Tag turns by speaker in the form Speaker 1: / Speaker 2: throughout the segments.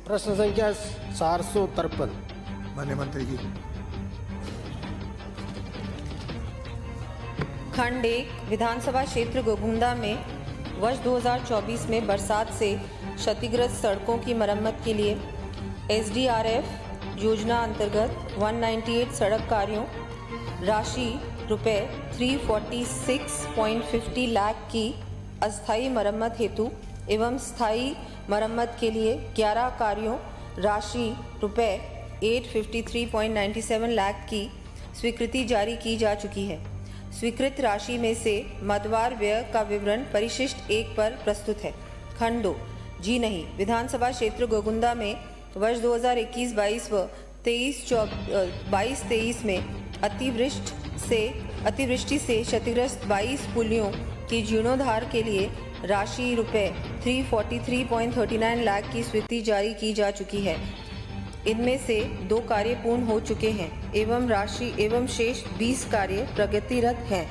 Speaker 1: प्रश्न संख्या 453।
Speaker 2: माननीय मंत्री जी।
Speaker 3: खंड 1 विधानसभा क्षेत्र गोगुंदा में वर्ष 2024 में बरसात से क्षतिग्रस्त सड़कों की मरम्मत के लिए SDRF योजना अंतर्गत 198 सड़क कार्यों राशि रुपए 346.50 लाख की अस्थायी मरम्मत हेतु एवं स्थायी मरम्मत के लिए 11 कार्यों राशि रुपए 853.97 लाख की स्वीकृति जारी की जा चुकी है। स्वीकृत राशि में से मदवार व्यय का विवरण परिशिष्ट 1 पर प्रस्तुत है। खंड 2 जी नहीं विधानसभा क्षेत्र गोगुंदा में वर्ष 2021-22 व 22-23 में अतिवृष्टि से क्षतिग्रस्त 22 पुलियों की जीर्णोद्धार के लिए राशि रुपए 343.39 लाख की स्वीकृति जारी की जा चुकी है। इनमें से 2 कार्य पूर्ण हो चुके हैं एवं शेष 20 कार्य प्रगतिरत हैं।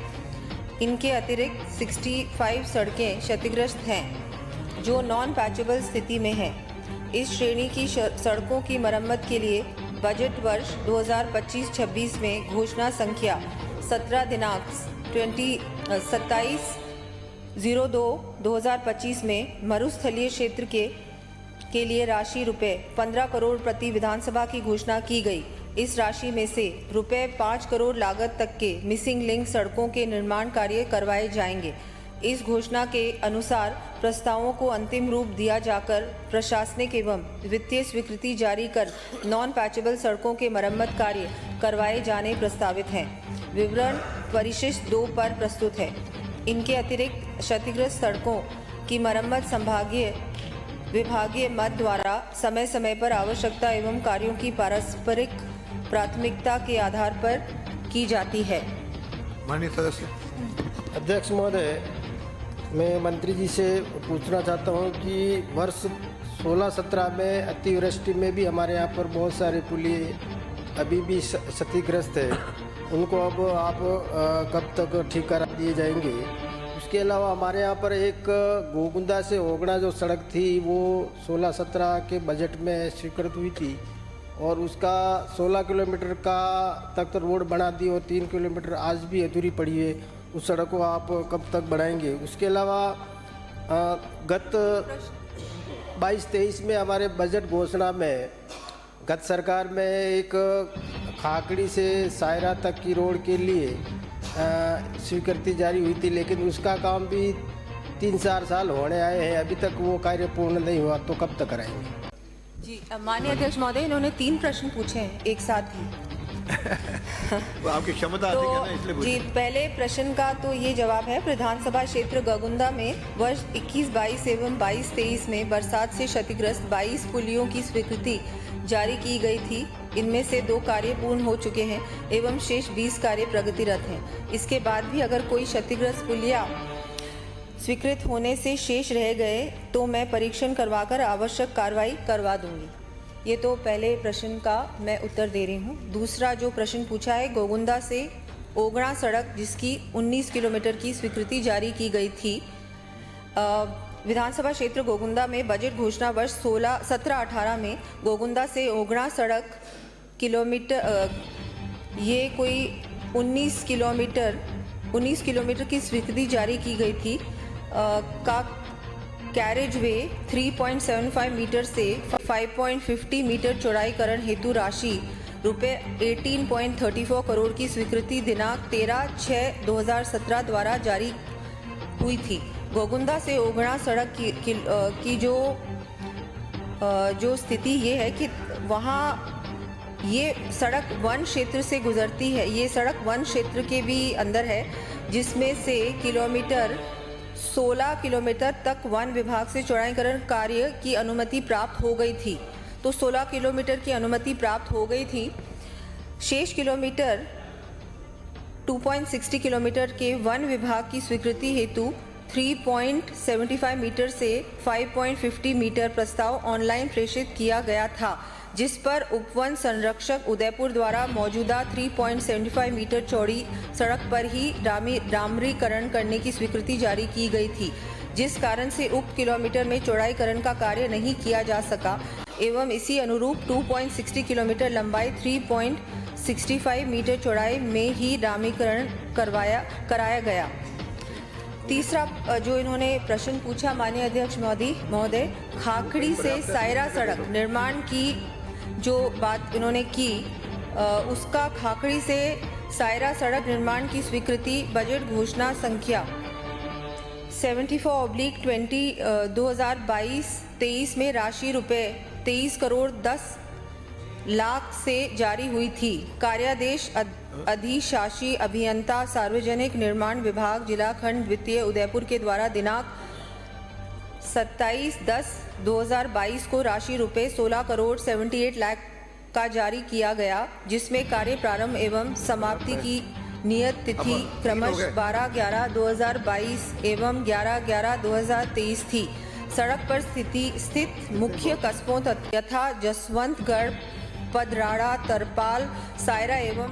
Speaker 3: इनके अतिरिक्त 65 सड़कें क्षतिग्रस्त हैं जो नॉन पैचेबल स्थिति में हैं। इस श्रेणी की सड़कों की मरम्मत के लिए बजट वर्ष 2025-26 में घोषणा संख्या 17 दिनांक 27/02/2025 में मरुस्थलीय क्षेत्र के लिए राशि रुपए 15 करोड़ प्रति विधानसभा की घोषणा की गई। इस राशि में से रुपए 5 करोड़ लागत तक के मिसिंग लिंक सड़कों के निर्माण कार्य करवाए जाएंगे। इस घोषणा के अनुसार प्रस्तावों को अंतिम रूप दिया जाकर प्रशासनिक एवं वित्तीय स्वीकृति जारी कर नॉन पैचेबल सड़कों के मरम्मत कार्य करवाए जाने प्रस्तावित हैं। विवरण परिशिष्ट 2 पर प्रस्तुत है। इनके अतिरिक्त क्षतिग्रस्त सड़कों की मरम्मत विभागीय मद द्वारा समय समय पर आवश्यकता एवं कार्यों की पारस्परिक प्राथमिकता के आधार पर की जाती है।
Speaker 2: माननीय सदस्य।
Speaker 1: अध्यक्ष महोदय, मैं मंत्री जी से पूछना चाहता हूं कि वर्ष 16-17 में अतिवृष्टि में भी हमारे यहाँ पर बहुत सारे पुलिये अभी भी क्षतिग्रस्त है। उनको अब आप कब तक ठीक करा दिए जाएंगे? उसके अलावा हमारे यहाँ पर एक गोगुंदा से ओगड़ा जो सड़क थी वो 16-17 के बजट में स्वीकृत हुई थी और उसका 16 किलोमीटर का तक तो रोड बना दी और 3 किलोमीटर आज भी अधूरी पड़ी है। उस सड़क को आप कब तक बढ़ाएंगे? उसके अलावा गत 22-23 में हमारे बजट घोषणा में गत सरकार में एक खाकड़ी से सायरा तक की रोड के लिए स्वीकृति जारी हुई थी, लेकिन उसका काम भी 3-4 साल होने आए हैं, अभी तक वो कार्य पूर्ण नहीं हुआ, तो कब तक कराएंगे?
Speaker 3: जी माननीय अध्यक्ष महोदय, इन्होंने 3 प्रश्न पूछे हैं एक साथ ही।
Speaker 2: वो आपकी क्षमता अधिक है ना, इसलिए
Speaker 3: जी पहले प्रश्न का तो ये जवाब है। विधानसभा क्षेत्र गोगुंदा में वर्ष 21-22 एवं 22-23 में बरसात से क्षतिग्रस्त 22 पुलियों की स्वीकृति जारी की गई थी। इनमें से 2 कार्य पूर्ण हो चुके हैं एवं शेष 20 कार्य प्रगतिरत हैं। इसके बाद भी अगर कोई क्षतिग्रस्त पुलिया स्वीकृत होने से शेष रह गए तो मैं परीक्षण करवाकर आवश्यक कार्रवाई करवा दूंगी। ये तो पहले प्रश्न का मैं उत्तर दे रही हूँ। दूसरा जो प्रश्न पूछा है गोगुंदा से ओगड़ा सड़क जिसकी 19 किलोमीटर की स्वीकृति जारी की गई थी। विधानसभा क्षेत्र गोगुंदा में बजट घोषणा वर्ष 17-18 में गोगुंदा से ओगड़ा सड़क ये कोई 19 किलोमीटर की स्वीकृति जारी की गई थी। का कैरेज वे 3.75 मीटर से 5.50 मीटर चौड़ाईकरण हेतु राशि रुपए 18.34 करोड़ की स्वीकृति दिनांक 13/6/2017 द्वारा जारी हुई थी। गोगुंदा से ओगड़ा सड़क की जो स्थिति ये है कि वहाँ ये सड़क वन क्षेत्र से गुजरती है। ये सड़क वन क्षेत्र के भी अंदर है, जिसमें से 16 किलोमीटर तक वन विभाग से चौड़ाईकरण कार्य की अनुमति प्राप्त हो गई थी। तो 16 किलोमीटर की अनुमति प्राप्त हो गई थी। शेष किलोमीटर 2.60 किलोमीटर के वन विभाग की स्वीकृति हेतु 3.75 मीटर से 5.50 मीटर प्रस्ताव ऑनलाइन प्रेषित किया गया था, जिस पर उपवन संरक्षक उदयपुर द्वारा मौजूदा 3.75 मीटर चौड़ी सड़क पर ही डामरीकरण करने की स्वीकृति जारी की गई थी, जिस कारण से उक्त किलोमीटर में चौड़ाईकरण का कार्य नहीं किया जा सका। एवं इसी अनुरूप 2.60 किलोमीटर लंबाई 3.65 मीटर चौड़ाई में ही डामरीकरण कराया गया। तीसरा जो इन्होंने प्रश्न पूछा माननीय अध्यक्ष महोदय, खाखड़ी से सायरा सड़क निर्माण की जो बात इन्होंने की, उसका खाखड़ी से सायरा सड़क निर्माण की स्वीकृति बजट घोषणा संख्या 74/20 2022-23 में राशि रुपए 23 करोड़ 10 लाख से जारी हुई थी। कार्यादेश अधिशासी अभियंता सार्वजनिक निर्माण विभाग जिला खंड द्वितीय उदयपुर के द्वारा दिनांक 27/10/2022 को राशि रुपए 16 करोड़ 78 लाख का जारी किया गया, जिसमें कार्य प्रारंभ एवं समाप्ति की नियत तिथि क्रमश 12/11/2022 एवं 11/11/2023 थी। सड़क पर स्थित मुख्य कस्बों यथा जसवंतगढ़, पदराड़ा, तरपाल, सायरा एवं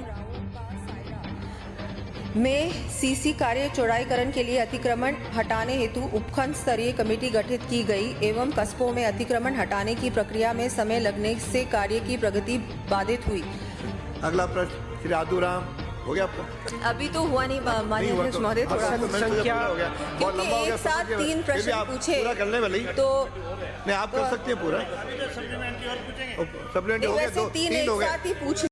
Speaker 3: में सीसी कार्य चौड़ाईकरण के लिए अतिक्रमण हटाने हेतु उपखंड स्तरीय कमेटी गठित की गई एवं कस्बों में अतिक्रमण हटाने की प्रक्रिया में समय लगने से कार्य की प्रगति बाधित हुई।
Speaker 2: अगला प्रश्न श्री आदूराम, हो गया आपका?
Speaker 3: अभी तो हुआ नहीं माननीय अध्यक्ष महोदय, थोड़ा क्योंकि एक साथ 3 प्रश्न पूछे
Speaker 2: पूरा करने वाली
Speaker 3: तो
Speaker 2: नहीं, आप कर सकते हैं पूरा। सप्लीमेंट्री हो गया, 2 3 हो गए।
Speaker 3: एक साथ ही पूछ